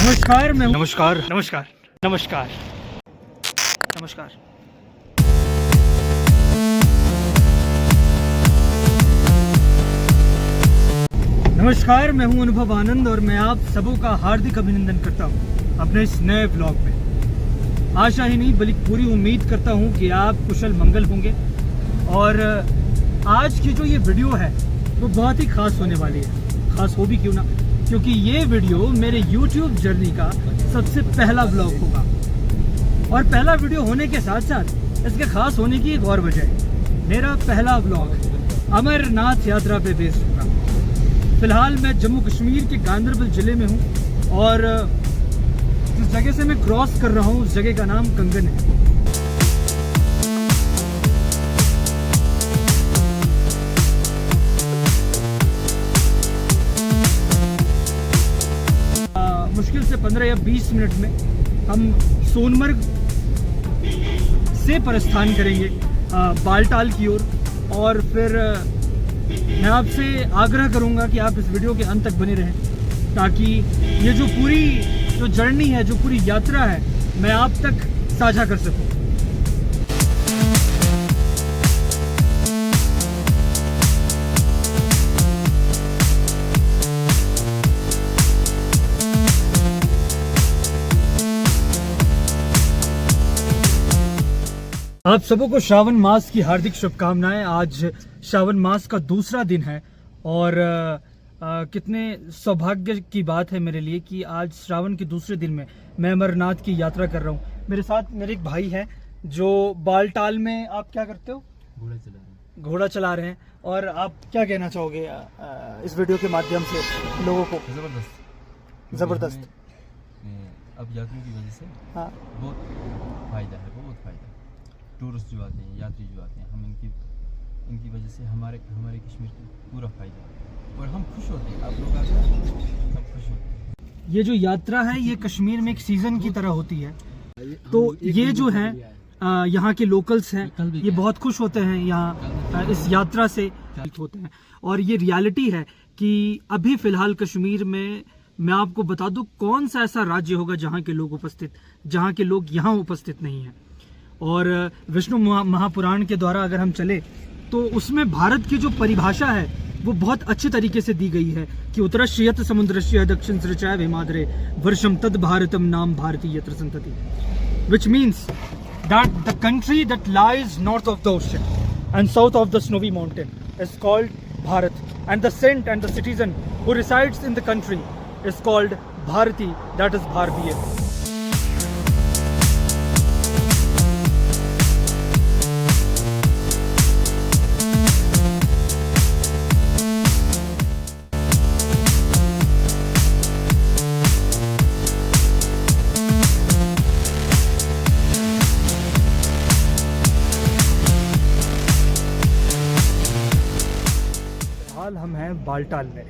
नमस्कार मैं नमस्कार नमस्कार नमस्कार नमस्कार। नमस्कार, मैं हूं अनुभव आनंद और मैं आप सबों का हार्दिक अभिनंदन करता हूं अपने इस नए ब्लॉग में। आशा ही नहीं बल्कि पूरी उम्मीद करता हूं कि आप कुशल मंगल होंगे। और आज की जो ये वीडियो है वो बहुत ही खास होने वाली है। खास हो भी क्यों ना, क्योंकि ये वीडियो मेरे YouTube जर्नी का सबसे पहला ब्लॉग होगा। और पहला वीडियो होने के साथ साथ इसके खास होने की एक और वजह है। मेरा पहला ब्लॉग अमरनाथ यात्रा पे बेस्ड होगा। फिलहाल मैं जम्मू कश्मीर के गांदरबल ज़िले में हूँ और जिस जगह से मैं क्रॉस कर रहा हूँ उस जगह का नाम कंगन है। मुश्किल से 15 या 20 मिनट में हम सोनमर्ग से प्रस्थान करेंगे बालटाल की ओर। और फिर मैं आपसे आग्रह करूंगा कि आप इस वीडियो के अंत तक बने रहें, ताकि ये जो पूरी जर्नी है, जो पूरी यात्रा है, मैं आप तक साझा कर सकूं। आप सबों को श्रावण मास की हार्दिक शुभकामनाएं। आज श्रावण मास का दूसरा दिन है और कितने सौभाग्य की बात है मेरे लिए कि आज श्रावण के दूसरे दिन में मैं अमरनाथ की यात्रा कर रहा हूं। मेरे साथ मेरे एक भाई हैं जो बालटाल में, आप क्या करते हो? घोड़ा चला रहे हैं। और आप क्या कहना चाहोगे इस वीडियो के माध्यम से लोगों को? जबरदस्त। अब यात्रियों की वजह से हाँ, बहुत फायदा है, बहुत फायदा। टूरिस्ट जो आते हैं, यात्री जो आते हैं, हम इनकी वजह से हमारे कश्मीर को पूरा फायदा है और हम खुश होते हैं। आप लोग आते हैं, हम खुश होते हैं। ये जो यात्रा है ये कश्मीर में एक सीजन की तरह होती है। तो ये जो है यहाँ के लोकल्स हैं, ये बहुत खुश होते हैं यहाँ इस यात्रा से होते हैं। और ये रियलिटी है कि अभी फिलहाल कश्मीर में मैं आपको बता दूं कौन सा ऐसा राज्य होगा जहाँ के लोग यहाँ उपस्थित नहीं हैं। और विष्णु महापुराण के द्वारा अगर हम चले तो उसमें भारत की जो परिभाषा है वो बहुत अच्छे तरीके से दी गई है कि उत्तरश्रियत समुद्रश्रिय दक्षिण सृचाय हिमाद्रे वर्षम तद भारतम नाम भारती यत्र संतति, which means that the country that lies north of the ocean and south of the snowy mountain is called Bharat, and the saint and the citizen who resides in the country is called Bharati, that is Bharatiya. हम हैं बालटाल में।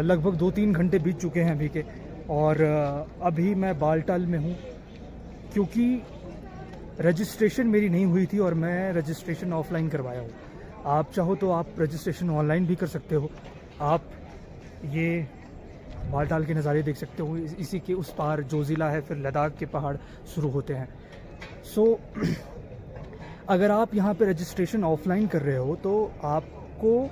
लगभग 2-3 घंटे बीत चुके हैं अभी के। और अभी मैं बालटाल में हूँ क्योंकि रजिस्ट्रेशन मेरी नहीं हुई थी और मैं रजिस्ट्रेशन ऑफलाइन करवाया हूँ। आप चाहो तो आप रजिस्ट्रेशन ऑनलाइन भी कर सकते हो। आप ये बालटाल के नज़ारे देख सकते हो। इसी के उस पार जोजिला है, फिर लद्दाख के पहाड़ शुरू होते हैं। अगर आप यहाँ पे रजिस्ट्रेशन ऑफलाइन कर रहे हो तो आपको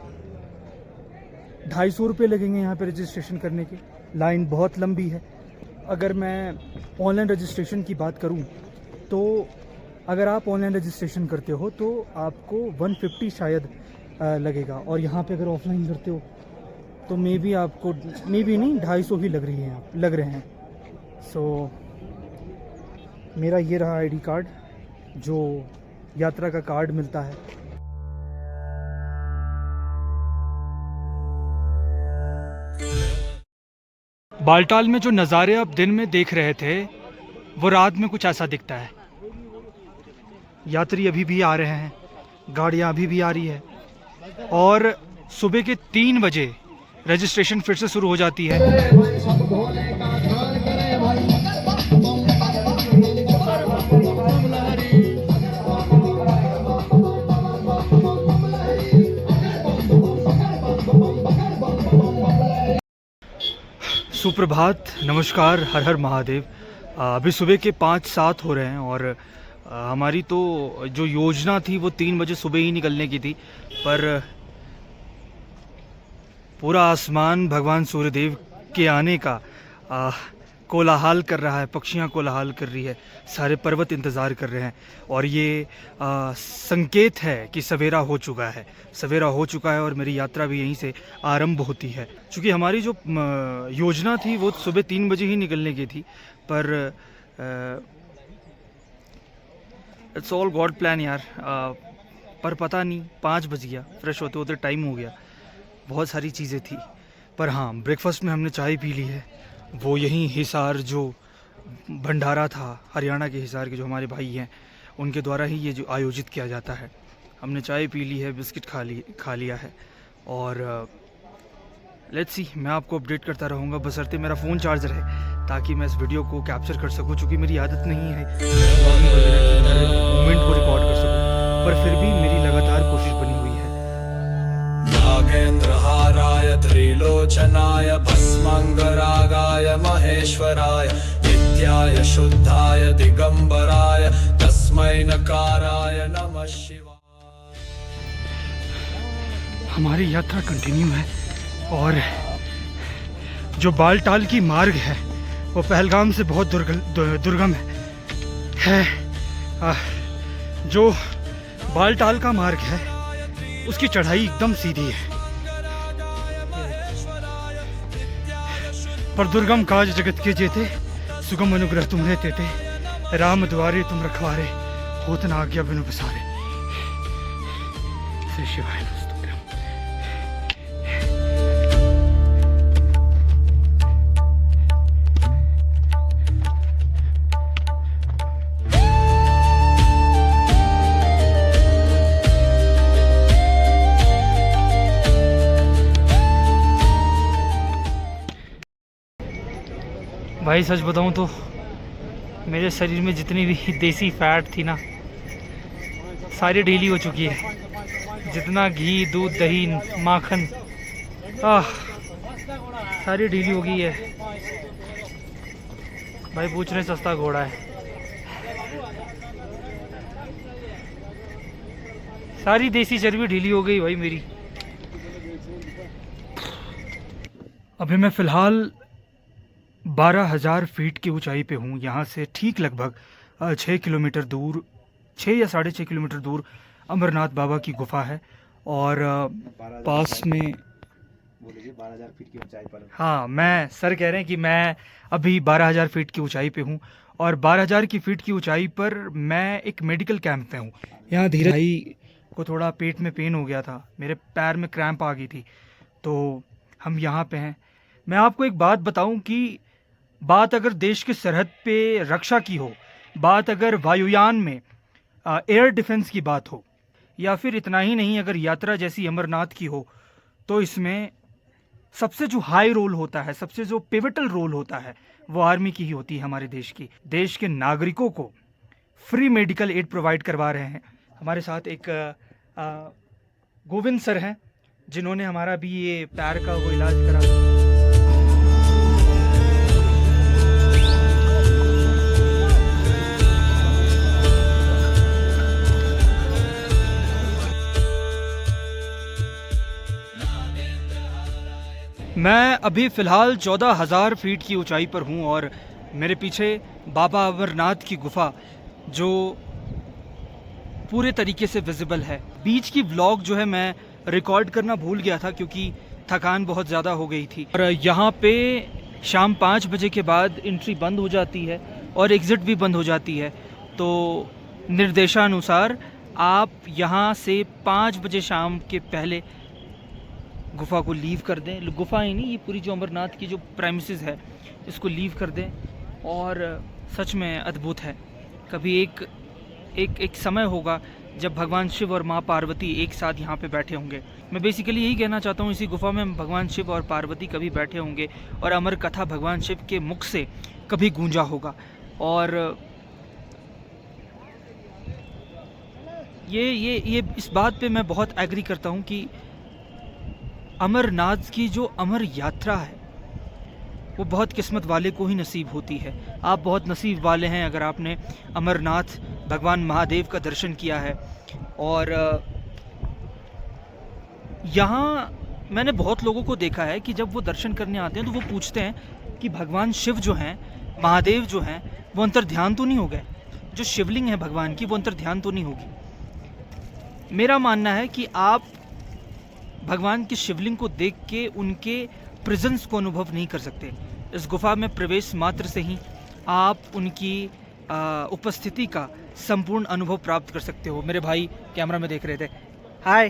250 रुपये लगेंगे यहाँ पे रजिस्ट्रेशन करने के। लाइन बहुत लंबी है। अगर मैं ऑनलाइन रजिस्ट्रेशन की बात करूँ तो अगर आप ऑनलाइन रजिस्ट्रेशन करते हो तो आपको 150 शायद लगेगा। और यहाँ पे अगर ऑफलाइन करते हो तो मे बी नहीं 250 ही लग रहे हैं। मेरा ये रहा आईडी कार्ड, जो यात्रा का कार्ड मिलता है। बालटाल में जो नज़ारे आप दिन में देख रहे थे वो रात में कुछ ऐसा दिखता है। यात्री अभी भी आ रहे हैं, गाड़ियाँ अभी भी आ रही है और सुबह के 3 बजे रजिस्ट्रेशन फिर से शुरू हो जाती है। सुप्रभात, नमस्कार, हर हर महादेव। अभी सुबह के 5-7 हो रहे हैं और हमारी तो जो योजना थी वो 3 बजे सुबह ही निकलने की थी, पर पूरा आसमान भगवान सूर्यदेव के आने का कोलाहल कर रहा है, पक्षियाँ कोलाहल कर रही है, सारे पर्वत इंतज़ार कर रहे हैं और ये संकेत है कि सवेरा हो चुका है, सवेरा हो चुका है और मेरी यात्रा भी यहीं से आरंभ होती है। क्योंकि हमारी जो योजना थी वो सुबह 3 बजे ही निकलने की थी, पर इट्स ऑल गॉड प्लान यार। पर पता नहीं 5 बज गया, फ्रेश होते होते टाइम हो गया, बहुत सारी चीज़ें थी। पर हाँ, ब्रेकफास्ट में हमने चाय पी ली है, वो यहीं हिसार जो भंडारा था, हरियाणा के हिसार के जो हमारे भाई हैं उनके द्वारा ही ये जो आयोजित किया जाता है। हमने चाय पी ली है, बिस्किट खा लिया है और लेट्स सी, मैं आपको अपडेट करता रहूँगा बशर्ते मेरा फ़ोन चार्ज रहे, ताकि मैं इस वीडियो को कैप्चर कर सकूँ। चूँकि मेरी आदत नहीं है मोमेंट को रिकॉर्ड कर सकूँ, पर फिर भी मेरी लगातार कोशिश बनी हुई है। नागेन्द्रहाराय त्रिलोचनाय भस्मांगरागाय महेश्वराय नित्याय शुद्धाय दिगंबराय तस्मै नकाराय नमः शिवाय। हमारी यात्रा कंटिन्यू है और जो बालटाल की मार्ग है वो पहलगाम से बहुत दुर्गम है। जो बालटाल का मार्ग है उसकी चढ़ाई एकदम सीधी है, पर दुर्गम काज जगत के जेते, सुगम अनुग्रह तुम्हें देते, राम द्वारे तुम रखवारे, होत न आज्ञा बिनु बसारे। श्री शिवाय। भाई सच बताऊं तो मेरे शरीर में जितनी भी देसी फैट थी ना, सारी ढीली हो चुकी है। जितना घी, दूध, दही, माखन, सारी ढीली हो गई है। भाई पूछ रहे सस्ता घोड़ा है, सारी देसी चर्बी ढीली हो गई भाई मेरी। अभी मैं फ़िलहाल 12,000 फीट की ऊंचाई पे हूँ। यहाँ से ठीक लगभग 6 किलोमीटर दूर, 6 या 6.5 किलोमीटर दूर अमरनाथ बाबा की गुफा है और पास में 12,000 फीट की ऊंचाई पर। हाँ, मैं सर कह रहे हैं कि मैं अभी 12,000 फीट की ऊंचाई पे हूँ और 12,000 की फीट की ऊंचाई पर मैं एक मेडिकल कैंप पे हूँ। यहाँ धीरज भाई को थोड़ा पेट में पेन हो गया था, मेरे पैर में क्रैम्प आ गई थी, तो हम यहाँ पे हैं। मैं आपको एक बात बताऊं कि बात अगर देश के सरहद पे रक्षा की हो, बात अगर वायुयान में एयर डिफेंस की बात हो, या फिर इतना ही नहीं, अगर यात्रा जैसी अमरनाथ की हो, तो इसमें सबसे जो हाई रोल होता है, सबसे जो पिवटल रोल होता है, वो आर्मी की ही होती है हमारे देश की। देश के नागरिकों को फ्री मेडिकल एड प्रोवाइड करवा रहे हैं। हमारे साथ एक गोविंद सर हैं जिन्होंने हमारा भी ये पैर का वो इलाज करा। मैं अभी फ़िलहाल 14,000 फीट की ऊंचाई पर हूं और मेरे पीछे बाबा अमरनाथ की गुफा जो पूरे तरीके से विजिबल है। बीच की व्लॉग जो है मैं रिकॉर्ड करना भूल गया था क्योंकि थकान बहुत ज़्यादा हो गई थी। और यहाँ पे शाम 5 बजे के बाद एंट्री बंद हो जाती है और एग्ज़िट भी बंद हो जाती है, तो निर्देशानुसार आप यहाँ से 5 बजे शाम के पहले गुफा को लीव कर दें। गुफा ही नहीं, ये पूरी जो अमरनाथ की जो प्रेमिसेस है इसको लीव कर दें। और सच में अद्भुत है। कभी एक समय होगा जब भगवान शिव और माँ पार्वती एक साथ यहाँ पे बैठे होंगे। मैं बेसिकली यही कहना चाहता हूँ, इसी गुफा में भगवान शिव और पार्वती कभी बैठे होंगे और अमर कथा भगवान शिव के मुख से कभी गूंजा होगा। और ये इस बात पे मैं बहुत एग्री करता हूँ कि अमरनाथ की जो अमर यात्रा है वो बहुत किस्मत वाले को ही नसीब होती है। आप बहुत नसीब वाले हैं अगर आपने अमरनाथ भगवान महादेव का दर्शन किया है। और यहाँ मैंने बहुत लोगों को देखा है कि जब वो दर्शन करने आते हैं तो वो पूछते हैं कि भगवान शिव जो हैं, महादेव जो हैं, वो अंतर ध्यान तो नहीं हो गए, जो शिवलिंग है भगवान की वो अंतर ध्यान तो नहीं होगी। मेरा मानना है कि आप भगवान की शिवलिंग को देख के उनके प्रेजेंस को अनुभव नहीं कर सकते। इस गुफा में प्रवेश मात्र से ही आप उनकी उपस्थिति का संपूर्ण अनुभव प्राप्त कर सकते हो। मेरे भाई कैमरा में देख रहे थे, हाय।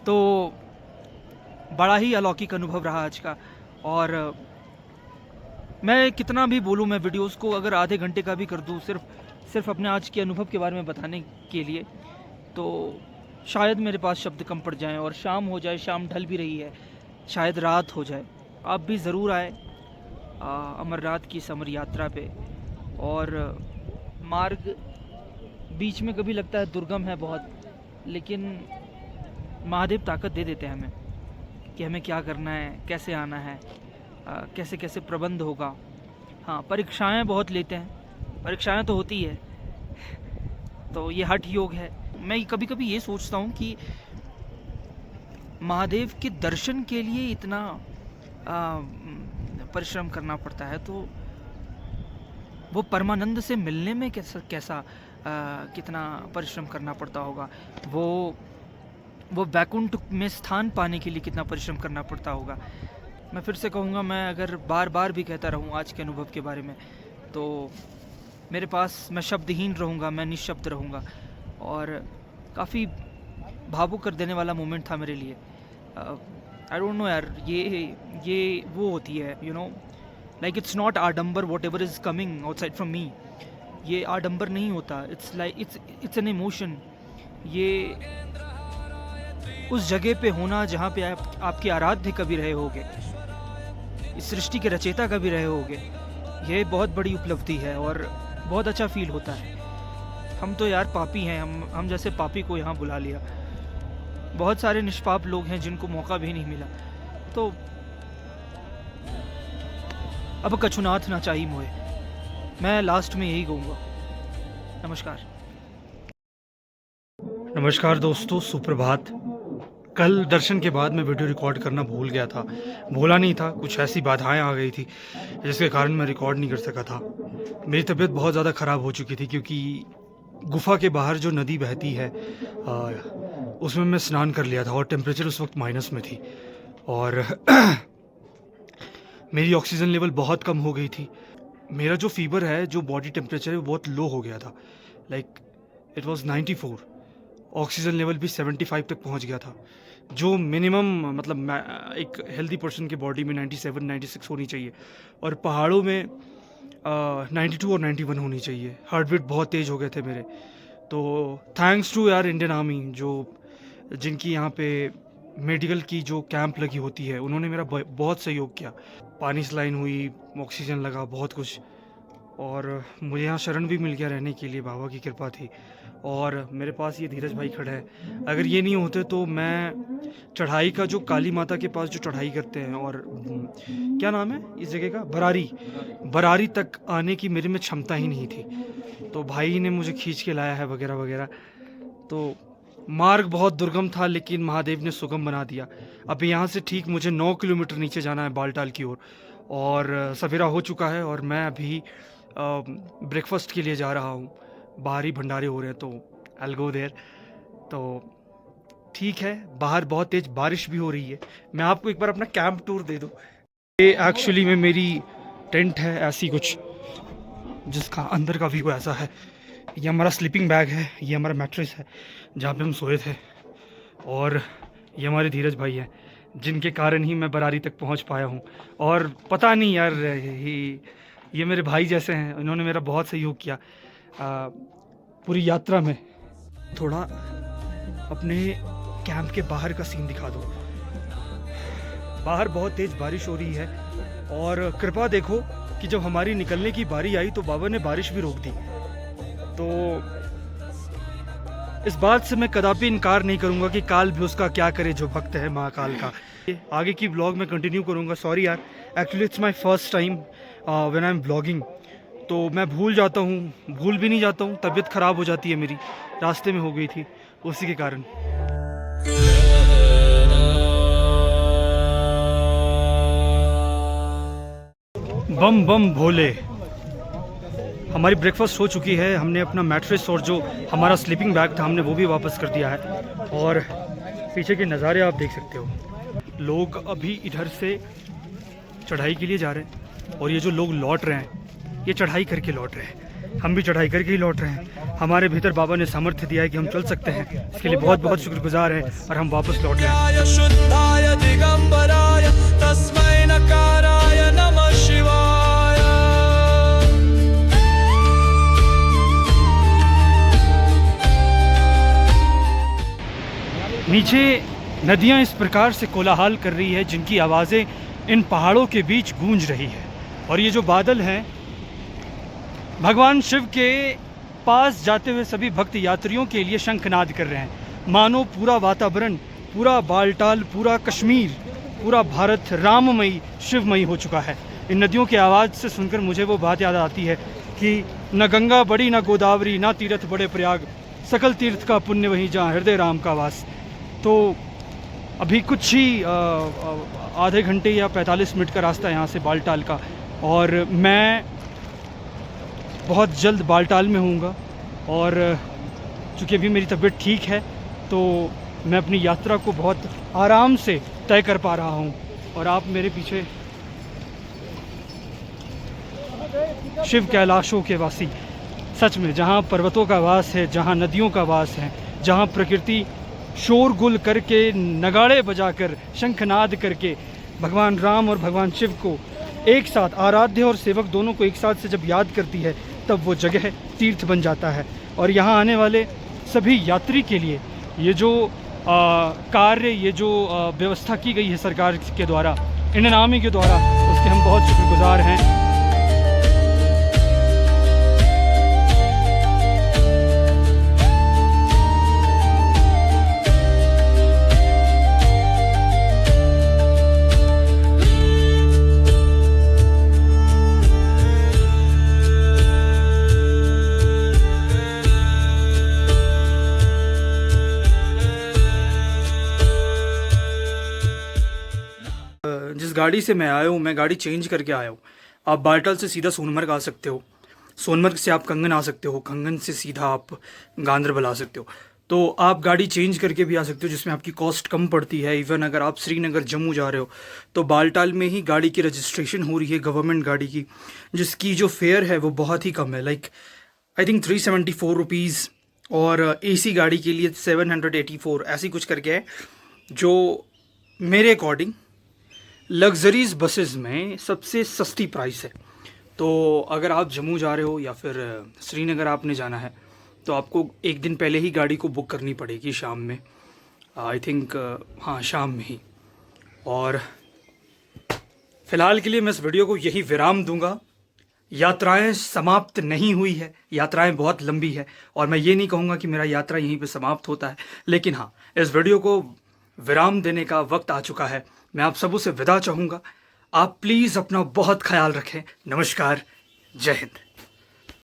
तो बड़ा ही अलौकिक अनुभव रहा आज का। और मैं कितना भी बोलूँ, मैं वीडियोस को अगर आधे घंटे का भी कर दूँ सिर्फ अपने आज के अनुभव के बारे में बताने के लिए, तो शायद मेरे पास शब्द कम पड़ जाएं। और शाम हो जाए, शाम ढल भी रही है, शायद रात हो जाए। आप भी ज़रूर आए अमरनाथ की समर यात्रा पे। और मार्ग बीच में कभी लगता है दुर्गम है बहुत, लेकिन महादेव ताकत दे देते हैं हमें कि हमें क्या करना है, कैसे आना है, कैसे कैसे प्रबंध होगा। हाँ, परीक्षाएं बहुत लेते हैं, परीक्षाएं तो होती है, तो ये हठ योग है। मैं कभी कभी ये सोचता हूँ कि महादेव के दर्शन के लिए इतना परिश्रम करना पड़ता है, तो वो परमानंद से मिलने में कैसा कितना परिश्रम करना पड़ता होगा, वो वैकुंठ में स्थान पाने के लिए कितना परिश्रम करना पड़ता होगा। मैं फिर से कहूँगा, मैं अगर बार बार भी कहता रहूँ आज के अनुभव के बारे में, तो मेरे पास मैं शब्दहीन रहूँगा, मैं निशब्द रहूँगा। और काफ़ी भावुक कर देने वाला मोमेंट था मेरे लिए। आई डोंट नो यार, ये वो होती है, you know, like it's not आडंबर whatever is coming outside from me. ये आडंबर नहीं होता, it's like it's an emotion. ये उस जगह पे होना जहाँ पे आपके आराध्य कभी रहे होगे, इस सृष्टि के रचयिता कभी रहे होगे, ये बहुत बड़ी उपलब्धि है और बहुत अच्छा फील होता है। हम तो यार पापी हैं, हम जैसे पापी को यहाँ बुला लिया। बहुत सारे निष्पाप लोग हैं जिनको मौका भी नहीं मिला। तो अब कछुनाथ ना चाहिए मोए, मैं लास्ट में यही कहूँगा। नमस्कार दोस्तों, सुप्रभात। कल दर्शन के बाद मैं वीडियो रिकॉर्ड करना भूल गया था, भूला नहीं था, कुछ ऐसी बाधाएं आ गई थी जिसके कारण मैं रिकॉर्ड नहीं कर सका था। मेरी तबीयत बहुत ज़्यादा ख़राब हो चुकी थी क्योंकि गुफा के बाहर जो नदी बहती है उसमें मैं स्नान कर लिया था और टेम्परेचर उस वक्त माइनस में थी और मेरी ऑक्सीजन लेवल बहुत कम हो गई थी। मेरा जो फीवर है, जो बॉडी टेम्परेचर है, वो बहुत लो हो गया था, like it was 94। Oxygen level भी 75 तक पहुंच गया था, जो मिनिमम मतलब एक हेल्दी पर्सन के बॉडी में 97 96 होनी चाहिए और पहाड़ों में 92 और 91 होनी चाहिए। हार्ट बीट बहुत तेज़ हो गए थे मेरे। तो थैंक्स टू यार इंडियन आर्मी, जिनकी यहाँ पे मेडिकल की जो कैंप लगी होती है, उन्होंने मेरा बहुत सहयोग किया। पानी सलाइन हुई, ऑक्सीजन लगा, बहुत कुछ। और मुझे यहाँ शरण भी मिल गया रहने के लिए, बाबा की कृपा थी। और मेरे पास ये धीरज भाई खड़ा है। अगर ये नहीं होते तो मैं चढ़ाई का, जो काली माता के पास जो चढ़ाई करते हैं, और क्या नाम है इस जगह का, बरारी तक आने की मेरे में क्षमता ही नहीं थी। तो भाई ने मुझे खींच के लाया है वगैरह वगैरह। तो मार्ग बहुत दुर्गम था, लेकिन महादेव ने सुगम बना दिया। अब यहाँ से ठीक मुझे 9 किलोमीटर नीचे जाना है बालटाल की ओर, और सवेरा हो चुका है और मैं अभी ब्रेकफास्ट के लिए जा रहा हूँ। बाहर ही भंडारे हो रहे हैं, तो आई विल गो देयर। तो ठीक है, बाहर बहुत तेज़ बारिश भी हो रही है। मैं आपको एक बार अपना कैंप टूर दे दूँ। ये एक्चुअली में मेरी टेंट है ऐसी कुछ, जिसका अंदर का व्यू ऐसा है। ये हमारा स्लीपिंग बैग है, ये हमारा मैट्रेस है जहाँ पे हम सोए थे, और ये हमारे धीरज भाई हैं जिनके कारण ही मैं बरारी तक पहुँच पाया हूँ। और पता नहीं यार, ये मेरे भाई जैसे हैं, इन्होंने मेरा बहुत सहयोग किया पूरी यात्रा में। थोड़ा अपने कैंप के बाहर का सीन दिखा दो। बाहर बहुत तेज़ बारिश हो रही है और कृपा देखो कि जब हमारी निकलने की बारी आई तो बाबा ने बारिश भी रोक दी। तो इस बात से मैं कदापि इनकार नहीं करूंगा कि काल भी उसका क्या करे जो भक्त है महाकाल का। आगे की ब्लॉग में कंटिन्यू करूंगा। सॉरी यार, actually it's my first time when I am blogging, तो मैं भूल जाता हूँ, भूल भी नहीं जाता हूँ, तबीयत ख़राब हो जाती है मेरी, रास्ते में हो गई थी उसी के कारण। बम बम भोले, हमारी ब्रेकफास्ट हो चुकी है। हमने अपना मैट्रेस और जो हमारा स्लीपिंग बैग था हमने वो भी वापस कर दिया है, और पीछे के नज़ारे आप देख सकते हो। लोग अभी इधर से चढ़ाई के लिए जा रहे हैं, और ये जो लोग लौट रहे हैं ये चढ़ाई करके लौट रहे हैं, हम भी चढ़ाई करके ही लौट रहे हैं। हमारे भीतर बाबा ने सामर्थ्य दिया है कि हम चल सकते हैं, इसके लिए बहुत बहुत शुक्रगुजार हैं, और हम वापस लौट रहे हैं। शुद्धाय दिगंबराय तस्मै नकाराय नमः शिवाय। नीचे नदियां इस प्रकार से कोलाहल कर रही है जिनकी आवाज़ें इन पहाड़ों के बीच गूंज रही है, और ये जो बादल हैं भगवान शिव के पास जाते हुए सभी भक्त यात्रियों के लिए शंखनाद कर रहे हैं। मानो पूरा वातावरण, पूरा बालटाल, पूरा कश्मीर, पूरा भारत राममयी शिवमयी हो चुका है। इन नदियों की आवाज़ से सुनकर मुझे वो बात याद आती है कि न गंगा बड़ी न गोदावरी, न तीर्थ बड़े प्रयाग, सकल तीर्थ का पुण्य वहीं जहाँ हृदय राम का वास। तो अभी कुछ ही आधे घंटे या 45 मिनट का रास्ता यहाँ से बालटाल का, और मैं बहुत जल्द बालटाल में होऊंगा। और चूँकि अभी मेरी तबीयत ठीक है तो मैं अपनी यात्रा को बहुत आराम से तय कर पा रहा हूँ। और आप मेरे पीछे शिव कैलाशों के वासी, सच में जहाँ पर्वतों का वास है, जहाँ नदियों का वास है, जहाँ प्रकृति शोरगुल करके, नगाड़े बजाकर, शंखनाद करके भगवान राम और भगवान शिव को एक साथ, आराध्य और सेवक दोनों को एक साथ से जब याद करती है तब वो जगह तीर्थ बन जाता है। और यहाँ आने वाले सभी यात्री के लिए ये जो कार्य, ये जो व्यवस्था की गई है सरकार के द्वारा, इनामी के द्वारा, उसके हम बहुत शुक्रगुजार हैं। जिस गाड़ी से मैं आया हूँ, मैं गाड़ी चेंज करके आया हूँ। आप बालटाल से सीधा सोनमर्ग आ सकते हो, सोनमर्ग से आप कंगन आ सकते हो, कंगन से सीधा आप गांदरबल आ सकते हो। तो आप गाड़ी चेंज करके भी आ सकते हो, जिसमें आपकी कॉस्ट कम पड़ती है। इवन अगर आप श्रीनगर जम्मू जा रहे हो तो बालटाल में ही गाड़ी की रजिस्ट्रेशन हो रही है गवर्नमेंट गाड़ी की, जिसकी जो फेयर है वो बहुत ही कम है, लाइक आई थिंक 374 रुपीज़, और AC गाड़ी के लिए 784 ऐसी कुछ करके है, जो मेरे अकॉर्डिंग लग्जरीज बसेस में सबसे सस्ती प्राइस है। तो अगर आप जम्मू जा रहे हो या फिर श्रीनगर आपने जाना है तो आपको एक दिन पहले ही गाड़ी को बुक करनी पड़ेगी शाम में, आई थिंक हाँ शाम में ही। और फ़िलहाल के लिए मैं इस वीडियो को यही विराम दूंगा। यात्राएं समाप्त नहीं हुई है, यात्राएं बहुत लंबी है, और मैं ये नहीं कहूँगा कि मेरा यात्रा यहीं पे समाप्त होता है, लेकिन हाँ इस वीडियो को विराम देने का वक्त आ चुका है। मैं आप सबों से विदा चाहूँगा। आप प्लीज़ अपना बहुत ख्याल रखें। नमस्कार, जय हिंद।